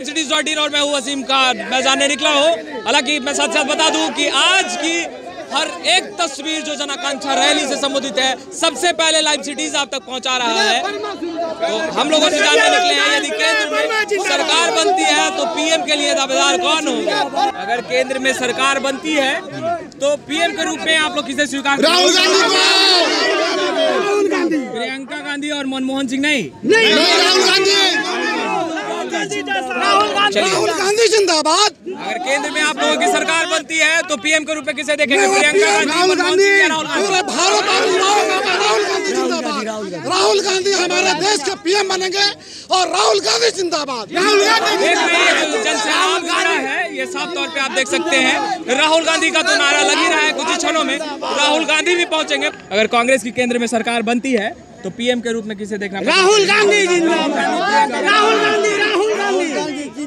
livecities.in और मैं हूँ वसीम खान। मैं जानने निकला हूँ, हालांकि मैं साथ साथ बता दूं कि आज की हर एक तस्वीर जो जन आकांक्षा रैली से संबोधित है, सबसे पहले लाइव सिटीज आप तक पहुंचा रहा है। तो हम लोगों से जानने निकले हैं, यदि केंद्र में सरकार बनती है तो पीएम के लिए दावेदार कौन होंगे? अगर केंद्र में सरकार बनती है तो पीएम के रूप में आप लोग किसे स्वीकार करेंगे? राहुल गांधी, प्रियंका गांधी और मनमोहन सिंह नहीं? राहुल गांधी जिंदाबाद। अगर केंद्र में आप लोगों की सरकार बनती है तो पीएम के रूप में किसे देखेंगे? प्रियंका गांधी, मनमोहन सिंह या राहुल गांधी? पूरे भारत और राहुल गांधी जिंदाबाद। राहुल गांधी हमारे देश के पीएम बनेंगे और राहुल गांधी जिंदाबाद। राहुल गांधी जन सैलाब आ रहा है, ये साफ तौर पे आप देख सकते हैं। राहुल गांधी का तो नारा लग ही रहा है, कुछ ही क्षणों में राहुल गांधी भी पहुंचेंगे। अगर कांग्रेस की केंद्र में सरकार बनती है तो पीएम के रूप में किसे देखना? राहुल गांधी जिंदाबाद।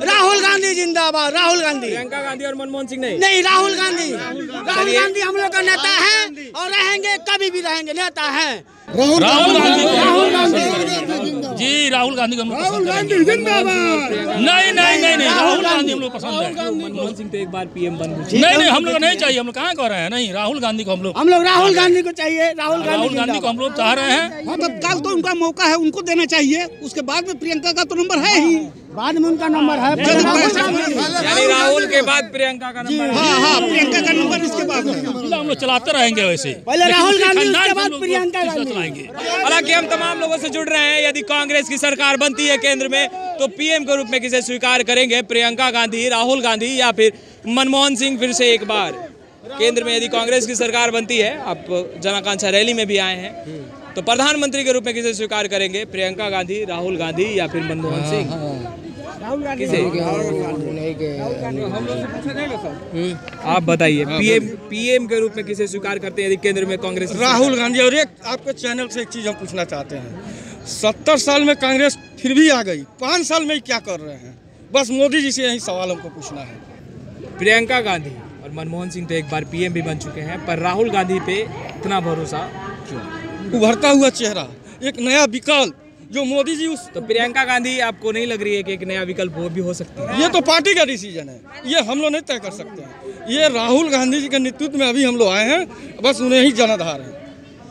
राहुल गांधी जिंदाबाद। राहुल गांधी। प्रियंका गांधी और मनमोहन सिंह नहीं? राहुल गांधी। राहुल गांधी हम लोग का नेता है और रहेंगे, कभी भी रहेंगे, नेता है। राहुल गांधी जी, राहुल गांधी को हम लोग पसंद करेंगे। जिंदाबाद। नहीं, राहुल गांधी हम लोग पसंद है। मनमोहन सिंह तो एक बार पीएम बन गए। नहीं, हम लोग नहीं चाहिए, हम लोग कहाँ कह रहे हैं। नहीं, राहुल गांधी को हम लोग राहुल गांधी को चाहिए। राहुल गांधी को हम लोग चाह रहे हैं। हाँ, कल तो उनका मौका है, उनको देना चाहिए। उसके बाद में प्रियंका का तो नंबर है ही, बाद में उनका नंबर है। यानी राहुल के बाद प्रियंका का नंबर? हाँ, प्रियंका का नंबर इसके बाद है। हम लोग चलाते रहेंगे वैसे। पहले राहुल गांधी, उसके बाद प्रियंका गांधी। हालांकि हम तमाम लोगों से जुड़ रहे हैं, यदि कांग्रेस की सरकार बनती है केंद्र में तो पीएम के रूप में किसे स्वीकार करेंगे? प्रियंका गांधी, राहुल गांधी या फिर मनमोहन सिंह? फिर से एक बार केंद्र में यदि कांग्रेस की सरकार बनती है, आप जन आकांक्षा रैली में भी आए हैं, तो प्रधानमंत्री के रूप में किसे स्वीकार करेंगे? प्रियंका गांधी, राहुल गांधी या फिर मनमोहन सिंह? किसे? आप बताइए, पीएम के रूप में किसे स्वीकार करते हैं यदि केंद्र में कांग्रेस? राहुल गांधी। और एक आपके चैनल से एक चीज हम पूछना चाहते हैं, 70 साल में कांग्रेस फिर भी आ गई, 5 साल में क्या कर रहे हैं? बस मोदी जी से यही सवाल हमको पूछना है। प्रियंका गांधी और मनमोहन सिंह तो एक बार पीएम भी बन चुके हैं, पर राहुल गांधी पे इतना भरोसा क्यों? उभरता हुआ चेहरा, एक नया विकल्प जो मोदी जी तो प्रियंका गांधी आपको नहीं लग रही है कि एक नया विकल्प वो भी हो सकती है? ये तो पार्टी का डिसीजन है, ये हम लोग नहीं तय कर सकते हैं। ये राहुल गांधी जी के नेतृत्व में अभी हम लोग आए हैं, बस उन्हें ही जनाधार है।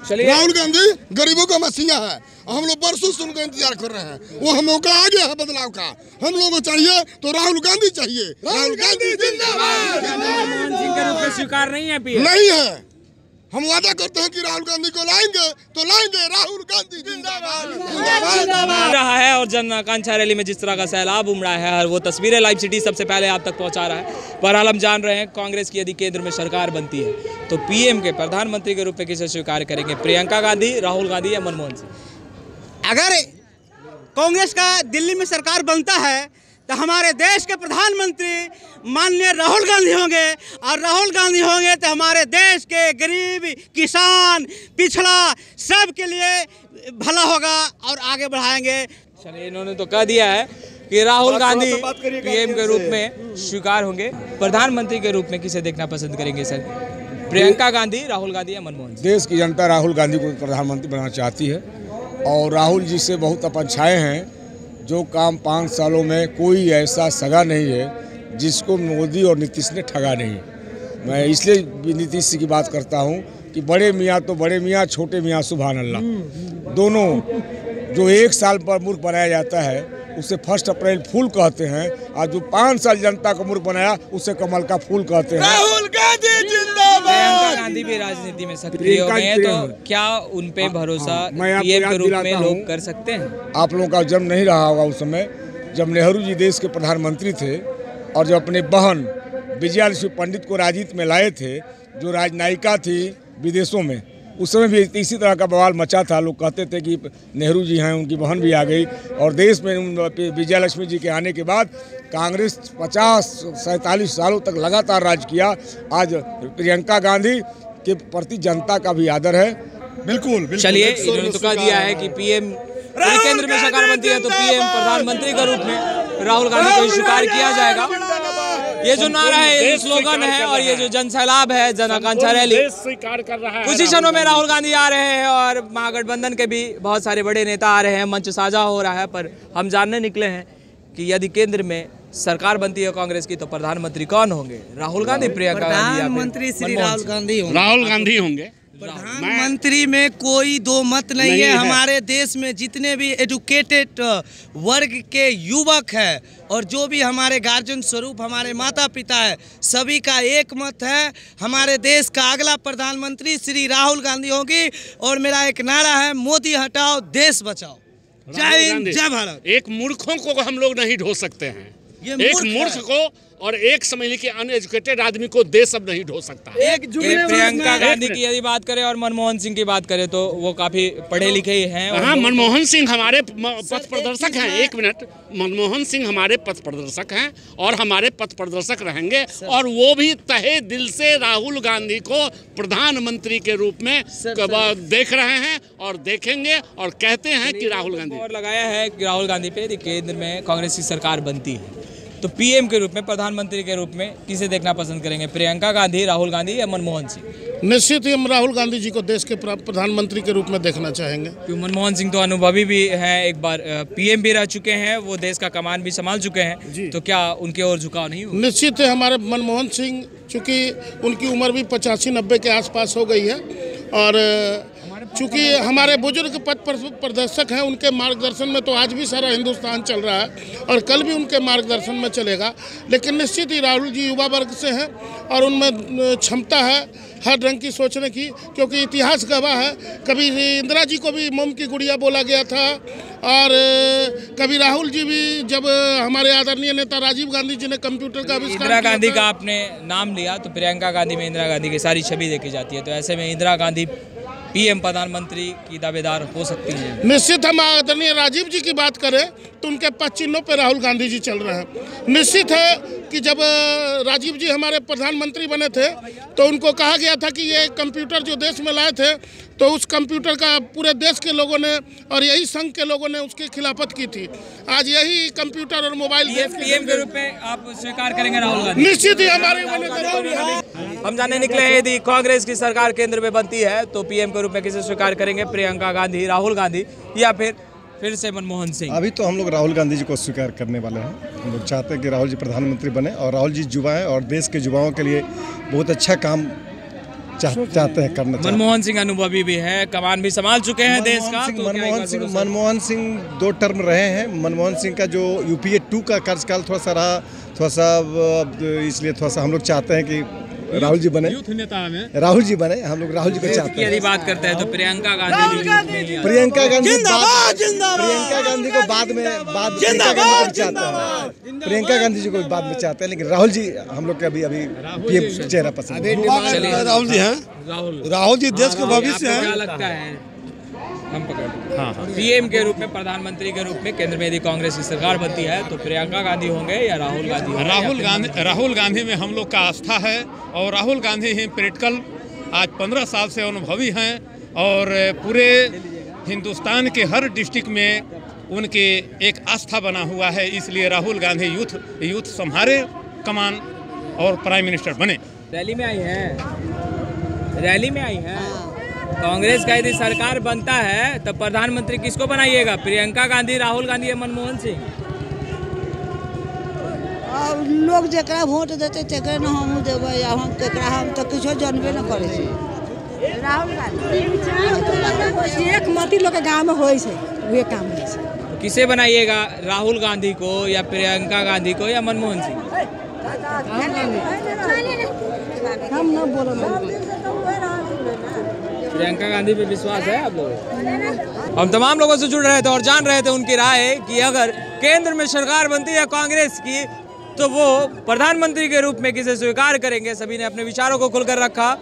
चलिए, राहुल गांधी गरीबों का मसीहा है, हम लोग बरसों से उनका इंतजार कर रहे हैं। वो हम मौका आ गया है बदलाव का, हम लोगों को चाहिए तो राहुल गांधी चाहिए। राहुल गांधी जिंदाबाद। मनमोहन सिंह के रूप में स्वीकार नहीं है पीएम? नहीं है, हम वादा करते हैं कि राहुल गांधी को लाएंगे तो लाएंगे। राहुल गांधी जिंदाबाद रहा है और जन आकांक्षा रैली में जिस तरह का सैलाब उमड़ा है, और वो तस्वीरें लाइव सिटी सबसे पहले आप तक पहुंचा रहा है। बहरहाल हम जान रहे हैं, कांग्रेस की यदि केंद्र में सरकार बनती है तो पीएम के, प्रधानमंत्री के रूप में किसे स्वीकार करेंगे? प्रियंका गांधी, राहुल गांधी या मनमोहन सिंह? अगर कांग्रेस का दिल्ली में सरकार बनता है तो हमारे देश के प्रधानमंत्री माननीय राहुल गांधी होंगे, और राहुल गांधी होंगे तो हमारे देश के गरीब, किसान, पिछड़ा, सब के लिए भला होगा और आगे बढ़ाएंगे। चलिए, इन्होंने तो कह दिया है कि राहुल गांधी पीएम के रूप में स्वीकार होंगे। प्रधानमंत्री के रूप में किसे देखना पसंद करेंगे सर? प्रियंका गांधी, राहुल गांधी या मनमोहन सिंह? देश की जनता राहुल गांधी को प्रधानमंत्री बनाना चाहती है, और राहुल जी से बहुत अपेक्षाएं हैं। जो काम 5 सालों में कोई ऐसा सगा नहीं है जिसको मोदी और नीतीश ने ठगा नहीं। मैं इसलिए भी नीतीश की बात करता हूं कि बड़े मियाँ तो बड़े मियाँ, छोटे मियाँ सुभान अल्लाह। दोनों जो 1 साल पर मूर्ख बनाया जाता है उसे 1 अप्रैल फूल कहते हैं, और जो 5 साल जनता को मूर्ख बनाया उसे कमल का फूल कहते हैं। राहुल गांधी जिंदाबाद। प्रियंका गांधी भी राजनीति में सक्रिय हो गए हैं, तो क्या उन पे भरोसा पीएम के रूप में लोग कर सकते हैं? आप लोगों का जन्म नहीं रहा होगा उस समय जब नेहरू जी देश के प्रधानमंत्री थे, और जब अपने बहन विजयालक्ष्मी पंडित को राजनीति में लाए थे, जो राजनायिका थी विदेशों में, उस समय भी इसी तरह का बवाल मचा था। लोग कहते थे कि नेहरू जी हैं, उनकी बहन भी आ गई, और देश में विजयालक्ष्मी जी के आने के बाद कांग्रेस 50-47 सालों तक लगातार राज किया। आज प्रियंका गांधी के प्रति जनता का भी आदर है। बिल्कुल। चलिए, इन्होंने तो कह दिया है कि पीएम केंद्र में सरकार बनती है तो पीएम प्रधानमंत्री के रूप में राहुल गांधी को स्वीकार किया जाएगा। ये जो नारा है, ये स्लोगन है, और ये जो जन सैलाब है, जन आकांक्षा रैली स्वीकार कर रहा है। कुछ ही क्षणों में राहुल गांधी आ रहे हैं और महागठबंधन के भी बहुत सारे बड़े नेता आ रहे हैं, मंच साझा हो रहा है। पर हम जानने निकले हैं कि यदि केंद्र में सरकार बनती है कांग्रेस की तो प्रधानमंत्री कौन होंगे? राहुल गांधी, प्रियंका गांधी या प्रधानमंत्री फिर श्री राहुल गांधी होंगे। राहुल गांधी होंगे। प्रधानमंत्री में कोई दो मत नहीं है। हमारे देश में जितने भी एजुकेटेड वर्ग के युवक है और जो भी हमारे गार्जियन स्वरूप हमारे माता पिता है, सभी का एक मत है, हमारे देश का अगला प्रधानमंत्री श्री राहुल गांधी होगी। और मेरा एक नारा है, मोदी हटाओ देश बचाओ। जय हिंद, जय भारत। एक मूर्खों को हम लोग नहीं ढो सकते हैं। एक मूर्ख को और एक समझ लीजिए अनएजुकेटेड आदमी को देश अब नहीं ढो सकता। प्रियंका गांधी की यदि बात करें और मनमोहन सिंह की बात करें तो वो काफी पढ़े लिखे ही हैं। हाँ, मनमोहन सिंह हमारे पथ प्रदर्शक हैं। एक मिनट, मनमोहन सिंह हमारे पथ प्रदर्शक हैं और हमारे पथ प्रदर्शक रहेंगे। और वो भी तहे दिल से राहुल गांधी को प्रधानमंत्री के रूप में देख रहे हैं और देखेंगे और कहते हैं कि राहुल गांधी। और लगाया है कि राहुल गांधी पे केंद्र में कांग्रेस की सरकार बनती है तो पीएम के रूप में, प्रधानमंत्री के रूप में किसे देखना पसंद करेंगे? प्रियंका गांधी, राहुल गांधी या मनमोहन सिंह? निश्चित ही हम राहुल गांधी जी को देश के प्रधानमंत्री के रूप में देखना चाहेंगे। क्यों? मनमोहन सिंह तो अनुभवी भी हैं, एक बार पीएम भी रह चुके हैं, वो देश का कमान भी संभाल चुके हैं, तो क्या उनके ओर झुकाव नहीं होगा? निश्चित है, हमारे मनमोहन सिंह चूँकि उनकी उम्र भी 85-90 के आसपास हो गई है और चूँकि हमारे बुजुर्ग पथ प्रदर्शक हैं, उनके मार्गदर्शन में तो आज भी सारा हिंदुस्तान चल रहा है और कल भी उनके मार्गदर्शन में चलेगा। लेकिन निश्चित ही राहुल जी युवा वर्ग से हैं और उनमें क्षमता है हर रंग की सोचने की, क्योंकि इतिहास गवाह है। कभी इंदिरा जी को भी मोम की गुड़िया बोला गया था और कभी राहुल जी भी, जब हमारे आदरणीय नेता राजीव गांधी जी ने कंप्यूटर का आविष्कार, इंदिरा गांधी का आपने नाम लिया तो प्रियंका गांधी में इंदिरा गांधी की सारी छवि देखी जाती है, तो ऐसे में इंदिरा गांधी पीएम प्रधानमंत्री की दावेदार हो सकती है। निश्चित हम आदरणीय राजीव जी की बात करें तो उनके पद चिन्हों पर राहुल गांधी जी चल रहे हैं। निश्चित है कि जब राजीव जी हमारे प्रधानमंत्री बने थे तो उनको कहा गया था कि ये कंप्यूटर जो देश में लाए थे तो उस कंप्यूटर का पूरे देश के लोगों ने और यही संघ के लोगों ने उसकी खिलाफत की थी। आज यही कंप्यूटर और मोबाइल पीएम के रूप में आप स्वीकार करेंगे राहुल गांधी? निश्चित ही हमारे हम जानने निकले हैं, यदि कांग्रेस की सरकार केंद्र में बनती है तो पीएम के रूप में किसे स्वीकार करेंगे? प्रियंका गांधी, राहुल गांधी या फिर से मनमोहन सिंह? अभी तो हम लोग राहुल गांधी जी को स्वीकार करने वाले हैं। हम लोग चाहते हैं कि राहुल जी प्रधानमंत्री बने और राहुल जी युवा हैं और देश के युवाओं के लिए बहुत अच्छा काम चाहते हैं करना। मनमोहन सिंह अनुभवी भी है, कमान भी संभाल चुके हैं देश का। मनमोहन सिंह 2 टर्म रहे हैं। मनमोहन सिंह का जो UPA 2 का कार्यकाल थोड़ा सा इसलिए थोड़ा सा हम लोग चाहते हैं कि राहुल जी बने, राहुल जी बने। हम लोग राहुल जी को चाहते हैं। यदि बात करते हैं तो प्रियंका गांधी को बाद में प्रियंका गांधी को बाद में प्रियंका गांधी जी को बाद में चाहते हैं, लेकिन राहुल जी हम लोग के अभी पीएम चेहरा पसंद है। राहुल जी हैं, राहुल जी देश के भविष्य हैं। क्या लगता है हम पकड़? हाँ, पीएम के रूप में, प्रधानमंत्री के रूप में केंद्र में यदि कांग्रेस की सरकार बनती है तो प्रियंका गांधी होंगे या राहुल गांधी? राहुल गांधी में हम लोग का आस्था है और राहुल गांधी ही प्रैक्टिकल आज 15 साल से अनुभवी हैं और पूरे हिंदुस्तान के हर डिस्ट्रिक्ट में उनके एक आस्था बना हुआ है। इसलिए राहुल गांधी यूथ संभाले कमान और प्राइम मिनिस्टर बने। रैली में आई हैं कांग्रेस का यदि सरकार बनता है तो प्रधानमंत्री किसको बनाइएगा? प्रियंका गांधी, राहुल गांधी या मनमोहन सिंह? लोग जरा वोट देते तकरा न हम देबै, हम तकरा हम तो कुछ जानबे न करे छी। राहुल गांधी एक मती लोग के गांव में होई छै, वे काम होई छै। तो किसे बनाइएगा? राहुल गांधी को या प्रियंका गांधी को या मनमोहन सिंह? हम न बोलबे। प्रियंका गांधी पे विश्वास है आप लोगों? हम तमाम लोगों से जुड़ रहे थे और जान रहे थे उनकी राय कि अगर केंद्र में सरकार बनती है कांग्रेस की तो वो प्रधानमंत्री के रूप में किसे स्वीकार करेंगे। सभी ने अपने विचारों को खुलकर रखा।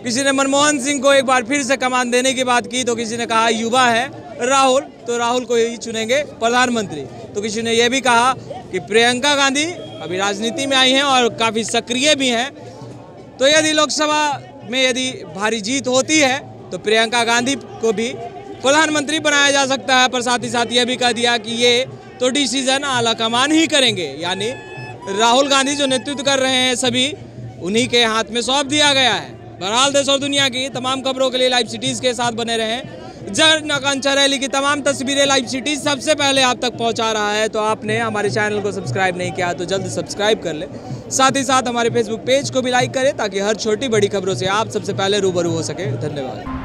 किसी ने मनमोहन सिंह को एक बार फिर से कमान देने की बात की तो किसी ने कहा युवा है राहुल, तो राहुल को ही चुनेंगे प्रधानमंत्री। तो किसी ने यह भी कहा कि प्रियंका गांधी अभी राजनीति में आई हैं और काफ़ी सक्रिय भी हैं, तो यदि लोकसभा में यदि भारी जीत होती है तो प्रियंका गांधी को भी प्रधानमंत्री बनाया जा सकता है। पर साथ ही साथ यह भी कह दिया कि ये तो डिसीजन आला कमान ही करेंगे, यानी राहुल गांधी जो नेतृत्व कर रहे हैं सभी उन्हीं के हाथ में सौंप दिया गया है। बहरहाल देश और दुनिया की तमाम खबरों के लिए लाइव सिटीज़ के साथ बने रहें। जन आकांक्षा रैली की तमाम तस्वीरें लाइव सिटी सबसे पहले आप तक पहुंचा रहा है। तो आपने हमारे चैनल को सब्सक्राइब नहीं किया तो जल्द सब्सक्राइब कर ले, साथ ही साथ हमारे फेसबुक पेज को भी लाइक करें ताकि हर छोटी बड़ी खबरों से आप सबसे पहले रूबरू हो सके। धन्यवाद।